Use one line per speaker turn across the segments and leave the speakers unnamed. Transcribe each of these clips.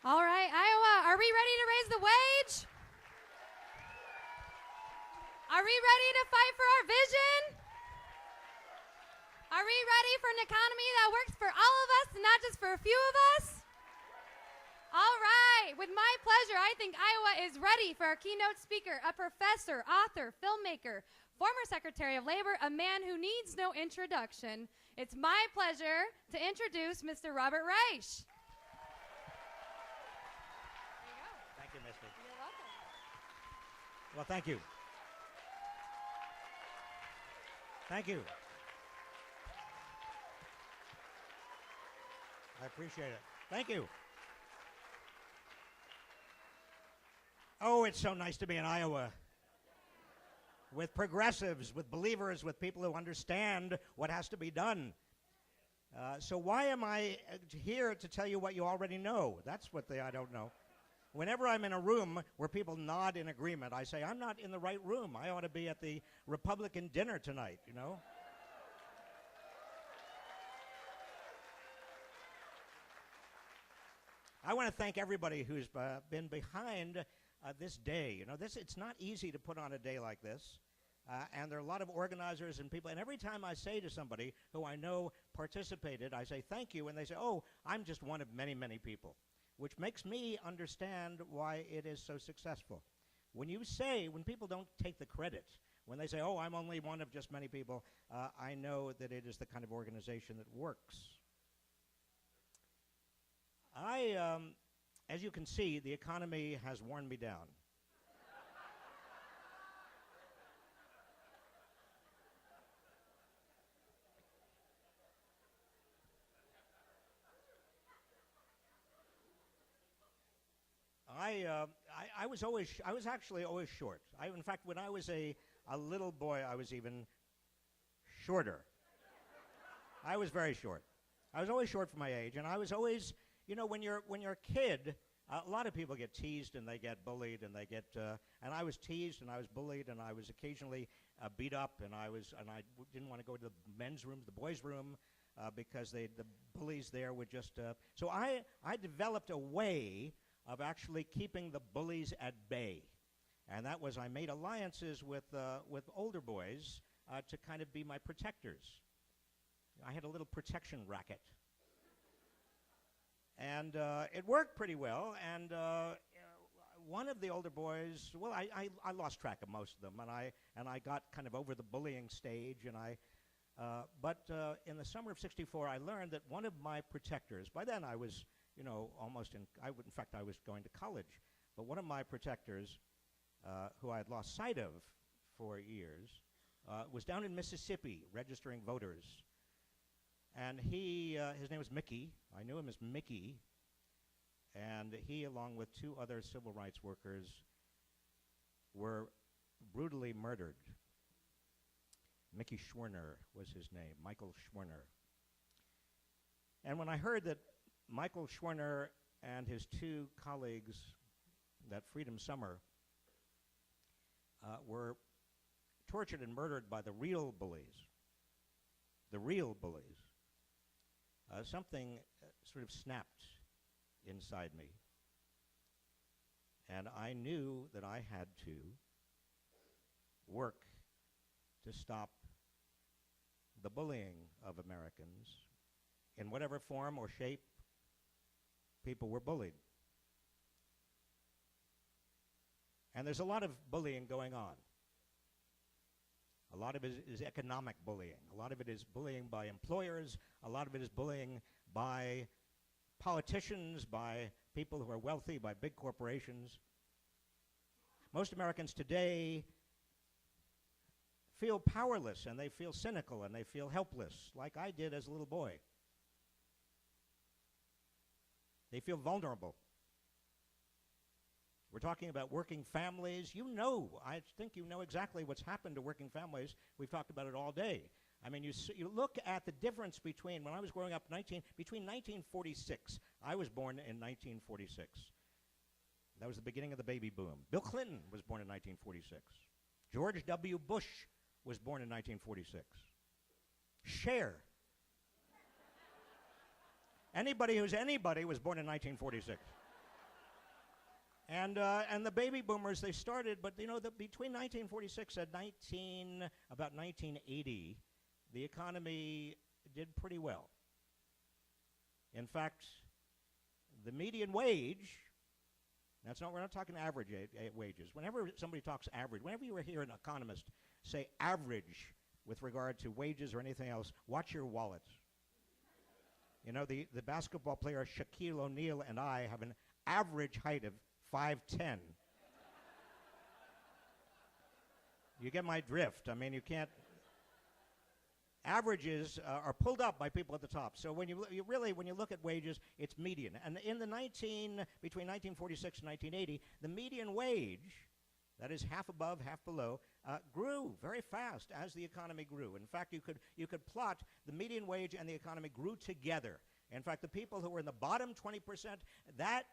All right, Iowa, are we ready to raise the wage? Are we ready to fight for our vision? Are we ready for an economy that works for all of us and not just for a few of us? All right, with my pleasure, I think Iowa is ready for our keynote speaker, a professor, author, filmmaker, former Secretary of Labor, a man who needs no introduction. It's my pleasure to introduce Mr. Robert Reich.
Thank you, Misty.
You're welcome.
Well, thank you. Thank you. I appreciate it. Thank you. Oh, it's so nice to be in Iowa with progressives, with believers, with people who understand what has to be done. So why am I here to tell you what you already know? That's what I don't know. Whenever I'm in a room where people nod in agreement, I say, I'm not in the right room. I ought to be at the Republican dinner tonight, you know? I want to thank everybody who's been behind this day. You know, it's not easy to put on a day like this. And there are a lot of organizers and people. And every time I say to somebody who I know participated, I say, thank you. And they say, oh, I'm just one of many, many people, which makes me understand why it is so successful. When people don't take the credit, when they say, oh, I'm only one of just many people, I know that it is the kind of organization that works. As you can see, the economy has worn me down. I was actually always short. In fact, when I was a little boy, I was even shorter. I was very short. I was always short for my age, and I was always, you know, when you're a kid, a lot of people get teased and they get bullied and and I was teased and I was bullied and I was occasionally beat up and I didn't want to go to the men's room, the boys' room, because the bullies there would just. So I developed a way of actually keeping the bullies at bay, and that was I made alliances with older boys to kind of be my protectors. I had a little protection racket. And it worked pretty well. And one of the older boys, well, I lost track of most of them, and I got kind of over the bullying stage. But in the summer of '64, I learned that one of my protectors. By then, I was, you know, almost in. In fact, I was going to college. But one of my protectors, who I had lost sight of for years, was down in Mississippi registering voters. And his name was Mickey. I knew him as Mickey. And he, along with two other civil rights workers, were brutally murdered. Mickey Schwerner was his name, Michael Schwerner. And when I heard that Michael Schwerner and his two colleagues, that Freedom Summer, were tortured and murdered by the real bullies, something sort of snapped inside me. And I knew that I had to work to stop the bullying of Americans in whatever form or shape people were bullied. And there's a lot of bullying going on. A lot of it is economic bullying. A lot of it is bullying by employers. A lot of it is bullying by politicians, by people who are wealthy, by big corporations. Most Americans today feel powerless, and they feel cynical, and they feel helpless, like I did as a little boy. They feel vulnerable. We're talking about working families. I think you know exactly what's happened to working families. We've talked about it all day. I mean, you look at the difference between when I was growing up, between 1946. I was born in 1946. That was the beginning of the baby boom. Bill Clinton was born in 1946. George W. Bush was born in 1946. Cher. Anybody who's anybody was born in 1946. And the baby boomers, they started, but between 1946 and about 1980, the economy did pretty well. In fact, the median wage, we're not talking average wages. Whenever somebody talks average, whenever you hear an economist say average with regard to wages or anything else, watch your wallet. The basketball player Shaquille O'Neal and I have an average height of 5'10". You get my drift. I mean, you can't. Averages are pulled up by people at the top. So when you look at wages, it's median. And between 1946 and 1980, the median wage, that is half above, half below, grew very fast as the economy grew. In fact, you could plot the median wage and the economy grew together. In fact, the people who were in the bottom 20%, that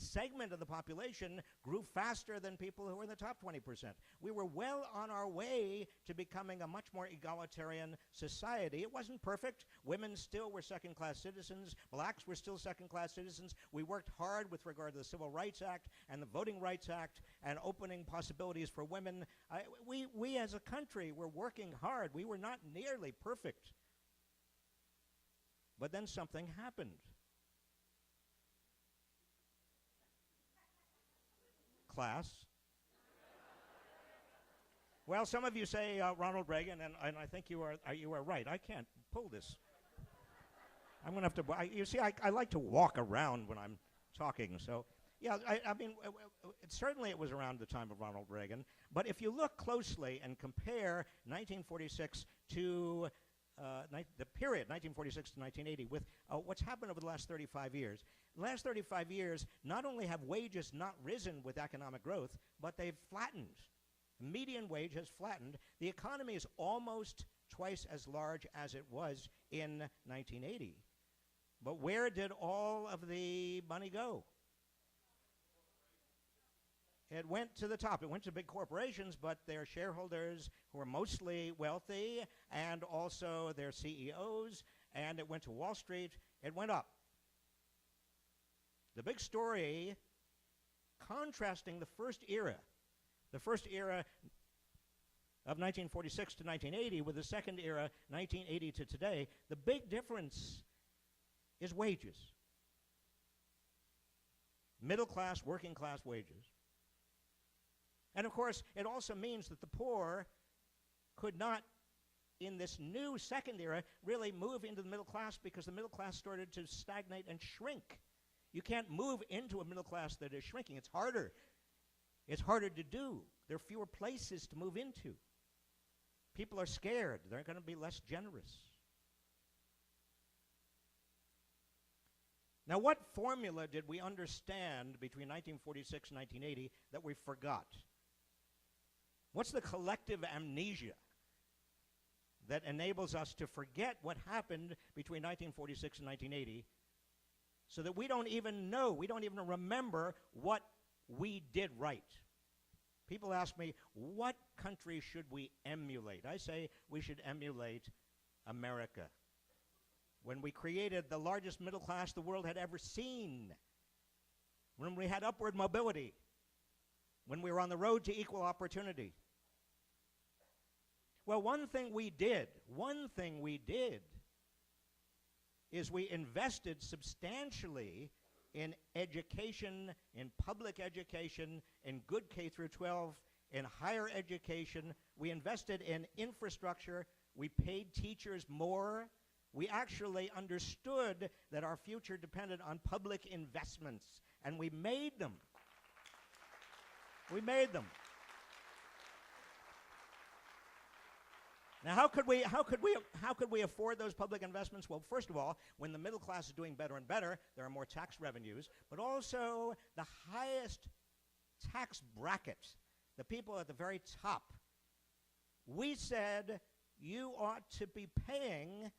segment of the population grew faster than people who were in the top 20%. We were well on our way to becoming a much more egalitarian society. It wasn't perfect. Women still were second-class citizens. Blacks were still second-class citizens. We worked hard with regard to the Civil Rights Act and the Voting Rights Act and opening possibilities for women. We as a country were working hard. We were not nearly perfect. But then something happened. Class. Well, some of you say Ronald Reagan, and I think you are right. I can't pull this. I'm going to have to. You see, I like to walk around when I'm talking. So, yeah, I mean, certainly it was around the time of Ronald Reagan. But if you look closely and compare 1946 to the period 1946 to 1980 with what's happened over the last 35 years. The last 35 years, not only have wages not risen with economic growth, but they've flattened. The median wage has flattened. The economy is almost twice as large as it was in 1980. But where did all of the money go? It went to the top. It went to big corporations, but their shareholders, who are mostly wealthy, and also their CEOs, and it went to Wall Street. It went up. The big story, contrasting the first era of 1946 to 1980 with the second era, 1980 to today, the big difference is wages. Middle class, working class wages. And of course, it also means that the poor could not, in this new second era, really move into the middle class because the middle class started to stagnate and shrink. You can't move into a middle class that is shrinking. It's harder. It's harder to do. There are fewer places to move into. People are scared. They're going to be less generous. Now, what formula did we understand between 1946 and 1980 that we forgot? What's the collective amnesia that enables us to forget what happened between 1946 and 1980 so that we don't even know, we don't even remember what we did right? People ask me, what country should we emulate? I say we should emulate America. When we created the largest middle class the world had ever seen, when we had upward mobility, when we were on the road to equal opportunity. Well, one thing we did is we invested substantially in education, in public education, in good K through 12, in higher education. We invested in infrastructure. We paid teachers more. We actually understood that our future depended on public investments, and we made them. We made them. Now, how could we afford those public investments? Well, first of all, when the middle class is doing better and better, there are more tax revenues, but also the highest tax brackets, the people at the very top. We said you ought to be paying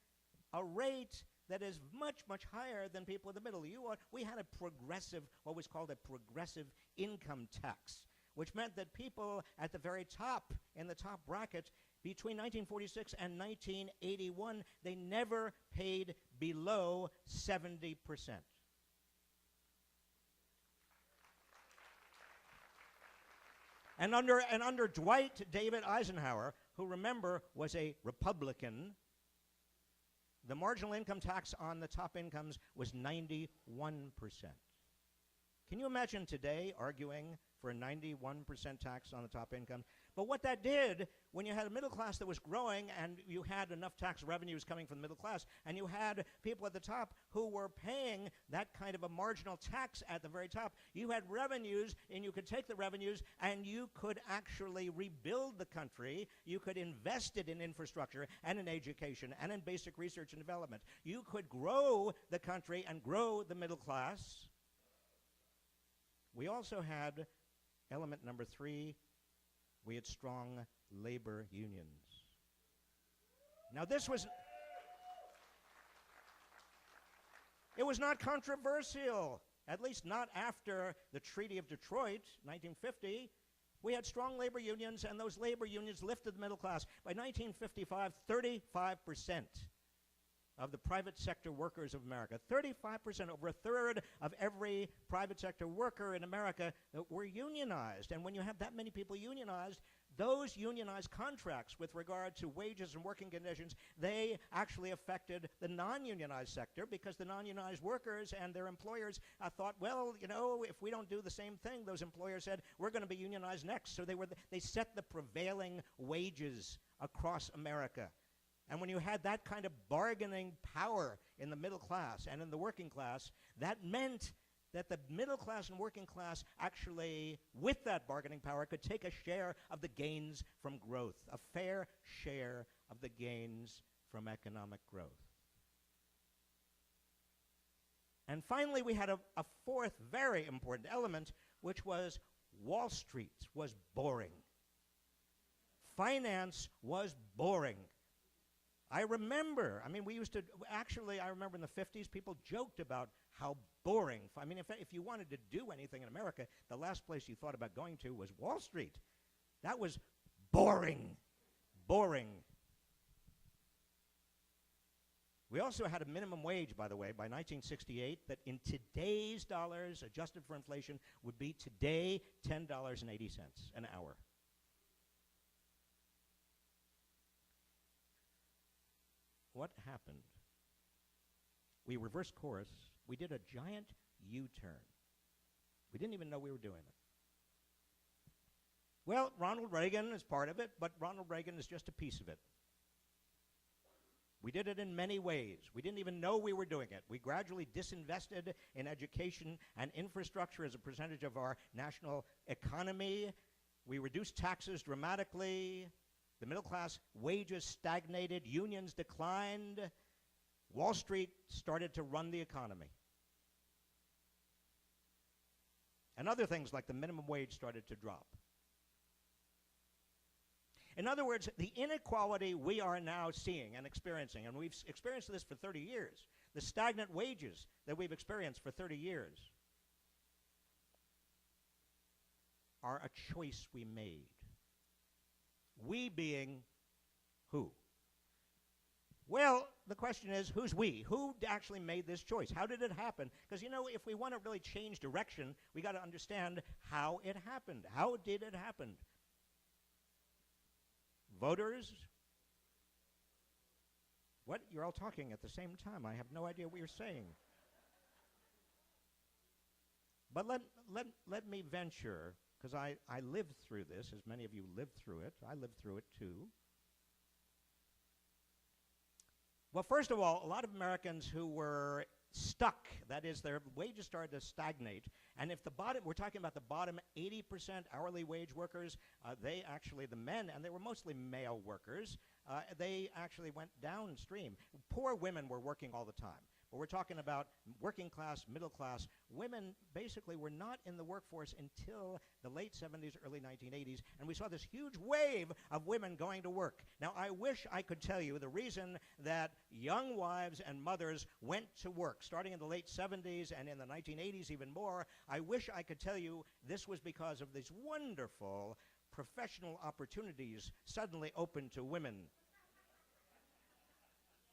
a rate that is much, much higher than people in the middle. We had a progressive, what was called a progressive income tax, which meant that people at the very top, in the top bracket, between 1946 and 1981, they never paid below 70%. And under Dwight David Eisenhower, who, remember, was a Republican, the marginal income tax on the top incomes was 91%. Can you imagine today arguing for a 91% tax on the top income? But what that did, when you had a middle class that was growing and you had enough tax revenues coming from the middle class, and you had people at the top who were paying that kind of a marginal tax at the very top, you had revenues, and you could take the revenues and you could actually rebuild the country. You could invest it in infrastructure and in education and in basic research and development. You could grow the country and grow the middle class. We also had element number 3. We had strong labor unions. Now it was not controversial, at least not after the Treaty of Detroit, 1950. We had strong labor unions, and those labor unions lifted the middle class. By 1955, 35% of the private sector workers of America, 35%, over a third of every private sector worker in America were unionized. And when you have that many people unionized, those unionized contracts with regard to wages and working conditions, they actually affected the non-unionized sector, because the non-unionized workers and their employers thought, well, you know, if we don't do the same thing, those employers said, we're going to be unionized next. So they set the prevailing wages across America. And when you had that kind of bargaining power in the middle class and in the working class, that meant that the middle class and working class actually, with that bargaining power, could take a share of the gains from growth, a fair share of the gains from economic growth. And finally, we had a fourth very important element, which was Wall Street was boring. Finance was boring. I remember in the 50s, people joked about how boring. If you wanted to do anything in America, the last place you thought about going to was Wall Street. That was boring. Boring. We also had a minimum wage, by the way, by 1968, that in today's dollars, adjusted for inflation, would be today $10.80 an hour. What happened? We reversed course. We did a giant U-turn. We didn't even know we were doing it. Well, Ronald Reagan is part of it, but Ronald Reagan is just a piece of it. We did it in many ways. We didn't even know we were doing it. We gradually disinvested in education and infrastructure as a percentage of our national economy. We reduced taxes dramatically. The middle class wages stagnated, unions declined, Wall Street started to run the economy. And other things like the minimum wage started to drop. In other words, the inequality we are now seeing and experiencing, and we've experienced this for 30 years, the stagnant wages that we've experienced for 30 years, are a choice we made. We being who? Well, the question is, who's we? Who actually made this choice? How did it happen? Because, if we want to really change direction, we got to understand how it happened. How did it happen? Voters? What? You're all talking at the same time. I have no idea what you're saying. But let me venture, because I lived through this, as many of you lived through it. I lived through it too. Well, first of all, a lot of Americans who were stuck, that is, their wages started to stagnate, and if we're talking about the bottom 80% hourly wage workers, the men, and they were mostly male workers, they actually went downstream. Poor women were working all the time. But we're talking about working class, middle class. Women basically were not in the workforce until the late 70s, early 1980s, and we saw this huge wave of women going to work. Now, I wish I could tell you the reason that young wives and mothers went to work, starting in the late 70s and in the 1980s even more. I wish I could tell you this was because of these wonderful professional opportunities suddenly open to women.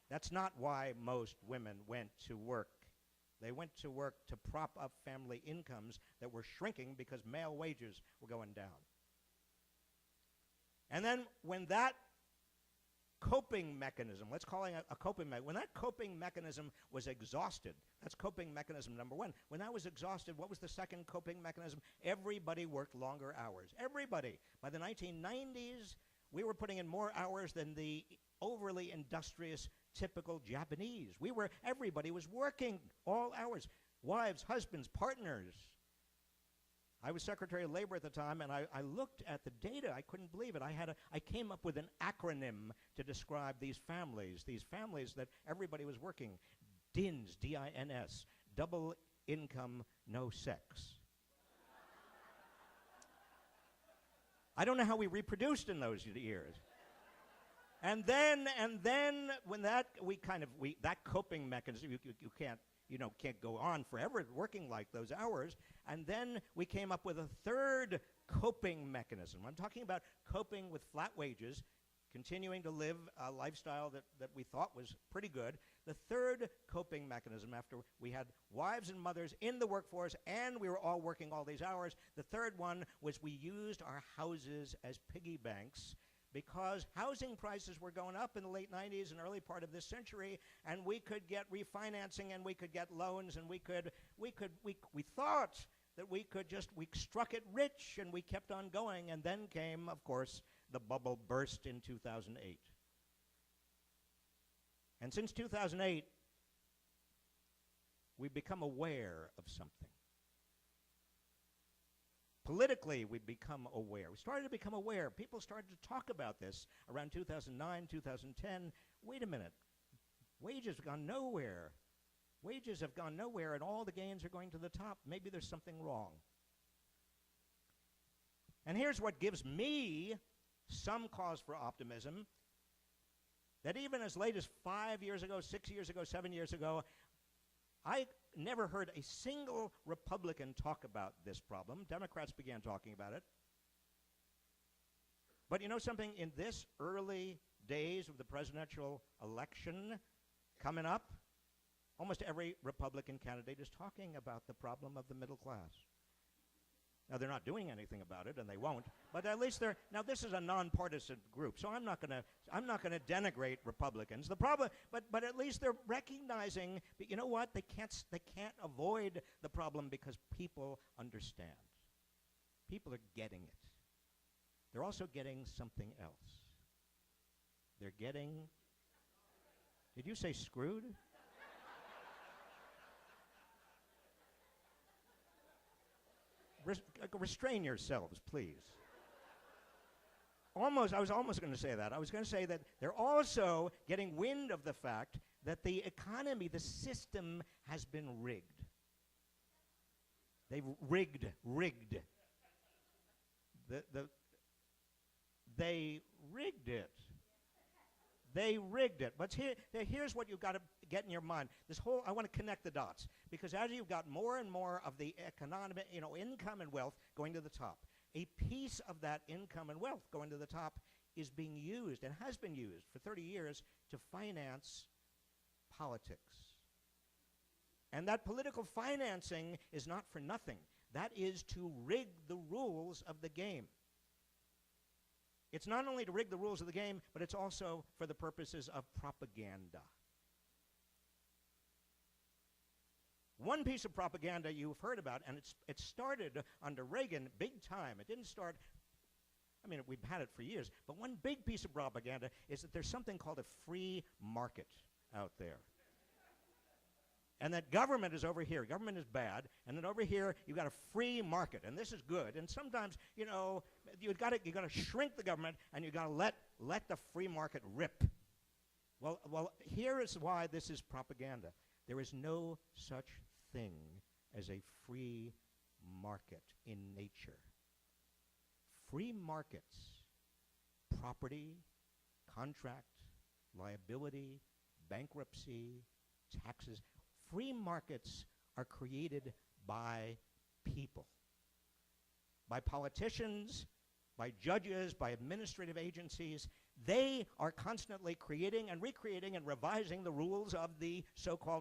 That's not why most women went to work. They went to work to prop up family incomes that were shrinking because male wages were going down. And then when that coping mechanism, let's call it a coping mechanism, when that coping mechanism was exhausted, that's coping mechanism number one. When that was exhausted, what was the second coping mechanism? Everybody worked longer hours. Everybody. By the 1990s, we were putting in more hours than the overly industrious typical Japanese. Everybody was working all hours. Wives, husbands, partners. I was Secretary of Labor at the time, and I looked at the data. I couldn't believe it. I came up with an acronym to describe these families that everybody was working. DINS, D-I-N-S, double income, no sex. I don't know how we reproduced in those years. And then when that coping mechanism, you can't go on forever working like those hours. And then we came up with a third coping mechanism. I'm talking about coping with flat wages, continuing to live a lifestyle that we thought was pretty good. The third coping mechanism, after we had wives and mothers in the workforce and we were all working all these hours, the third one was we used our houses as piggy banks, because housing prices were going up in the late 90s and early part of this century, and we could get refinancing and we could get loans, and we thought that we struck it rich, and we kept on going. And then came, of course, the bubble burst in 2008. And since 2008, we've become aware of something. Politically, we've become aware. We started to become aware. People started to talk about this around 2009, 2010. Wait a minute. Wages have gone nowhere. Wages have gone nowhere, and all the gains are going to the top. Maybe there's something wrong. And here's what gives me some cause for optimism, that even as late as 5 years ago, 6 years ago, 7 years ago, I never heard a single Republican talk about this problem. Democrats began talking about it. But you know something? In this early days of the presidential election coming up, almost every Republican candidate is talking about the problem of the middle class. Now, they're not doing anything about it, and they won't. But at least they're now. This is a nonpartisan group, so I'm not going to denigrate Republicans. The problem, but at least they're recognizing. But you know what? They can't avoid the problem because people understand. People are getting it. They're also getting something else. They're getting. Did you say screwed? Restrain yourselves, please. I was almost going to say that. I was going to say that they're also getting wind of the fact that the economy, the system, has been rigged. They've rigged. They rigged it. They rigged it. But here's what you've got to get in your mind. I want to connect the dots, because as you've got more and more of the economic, income and wealth going to the top, a piece of that income and wealth going to the top is being used and has been used for 30 years to finance politics. And that political financing is not for nothing. That is to rig the rules of the game. It's not only to rig the rules of the game, but it's also for the purposes of propaganda. One piece of propaganda you've heard about, and it started under Reagan big time. It didn't start, we've had it for years, but one big piece of propaganda is that there's something called a free market out there. And that government is over here. Government is bad. And then over here, you've got a free market. And this is good. And sometimes, you've got to shrink the government, and you've got to let the free market rip. Well, here is why this is propaganda. There is no such thing as a free market in nature. Free markets, property, contract, liability, bankruptcy, taxes, free markets are created by people, by politicians, by judges, by administrative agencies. They are constantly creating and recreating and revising the rules of the so-called